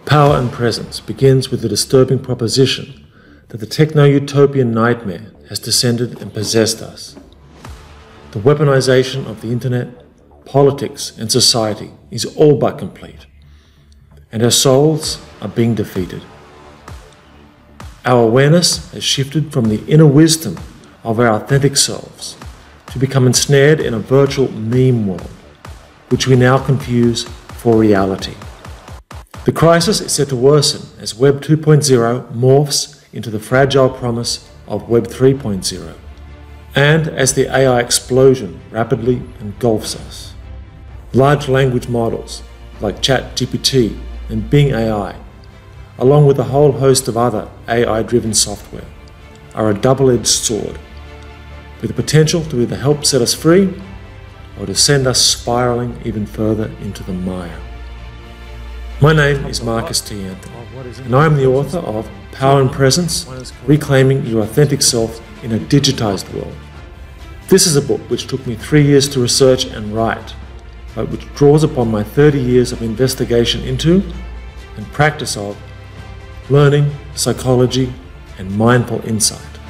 Power and presence begins with the disturbing proposition that the techno-utopian nightmare has descended and possessed us. The weaponization of the internet, politics and society is all but complete, and our souls are being defeated. Our awareness has shifted from the inner wisdom of our authentic selves to become ensnared in a virtual meme world, which we now confuse for reality. The crisis is set to worsen as Web 2.0 morphs into the fragile promise of Web 3.0, and as the AI explosion rapidly engulfs us. Large language models like ChatGPT and Bing AI, along with a whole host of other AI-driven software, are a double-edged sword, with the potential to either help set us free or to send us spiraling even further into the mire. My name is Marcus T. Anthony, and I am the author of Power and Presence, Reclaiming Your Authentic Self in a Digitized World. This is a book which took me 3 years to research and write, but which draws upon my 30 years of investigation into and practice of learning, psychology, and mindful insight.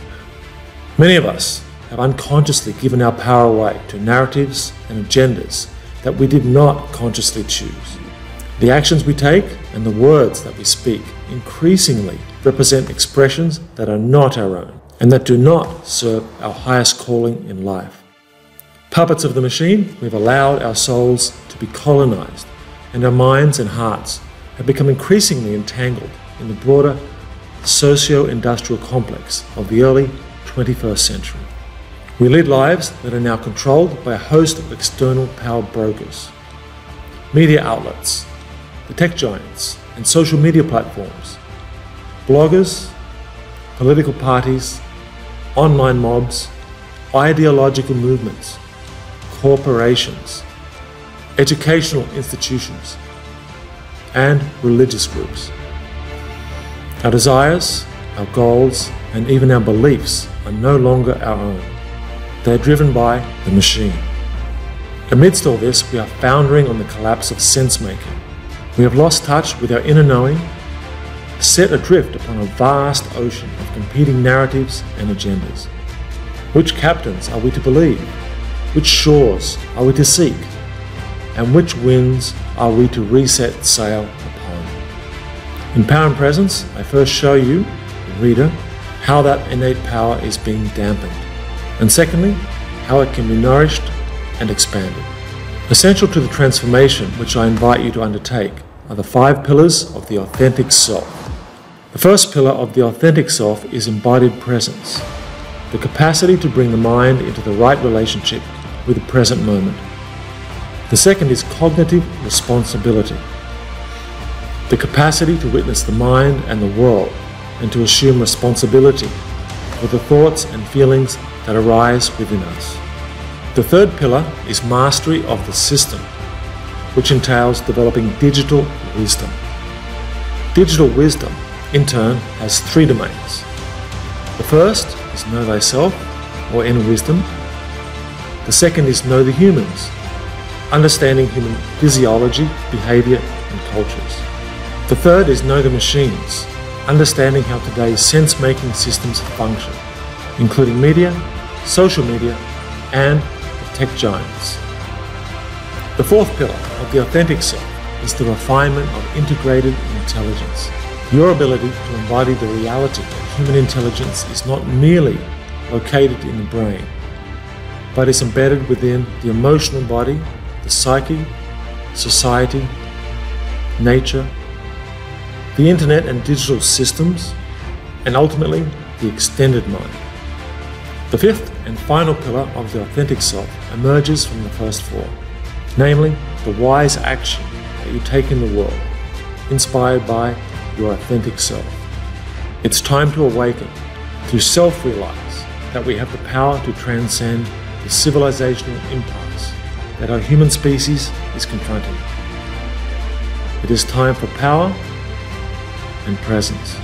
Many of us have unconsciously given our power away to narratives and agendas that we did not consciously choose. The actions we take and the words that we speak increasingly represent expressions that are not our own and that do not serve our highest calling in life. Puppets of the machine, we've allowed our souls to be colonized, and our minds and hearts have become increasingly entangled in the broader socio-industrial complex of the early 21st century. We lead lives that are now controlled by a host of external power brokers, media outlets, the tech giants and social media platforms, bloggers, political parties, online mobs, ideological movements, corporations, educational institutions, and religious groups. Our desires, our goals, and even our beliefs are no longer our own. They are driven by the machine. Amidst all this, we are foundering on the collapse of sense-making. We have lost touch with our inner knowing, set adrift upon a vast ocean of competing narratives and agendas. Which captains are we to believe? Which shores are we to seek? And which winds are we to reset sail upon? In Power and Presence, I first show you, the reader, how that innate power is being dampened, and secondly, how it can be nourished and expanded. Essential to the transformation which I invite you to undertake are the 5 pillars of the authentic self. The first pillar of the authentic self is embodied presence, the capacity to bring the mind into the right relationship with the present moment. The second is cognitive responsibility, the capacity to witness the mind and the world and to assume responsibility for the thoughts and feelings that arise within us. The third pillar is mastery of the system, which entails developing digital wisdom. Digital wisdom, in turn, has 3 domains. The first is know thyself, or inner wisdom. The second is know the humans, understanding human physiology, behavior, and cultures. The third is know the machines, understanding how today's sense-making systems function, including media, social media, and the tech giants. The fourth pillar of the authentic self is the refinement of integrated intelligence. Your ability to embody the reality that human intelligence is not merely located in the brain, but is embedded within the emotional body, the psyche, society, nature, the internet and digital systems, and ultimately the extended mind. The fifth and final pillar of the authentic self emerges from the first 4. Namely, the wise action that you take in the world, inspired by your authentic self. It's time to awaken, to self-realize that we have the power to transcend the civilizational impasse that our human species is confronting. It is time for power and presence.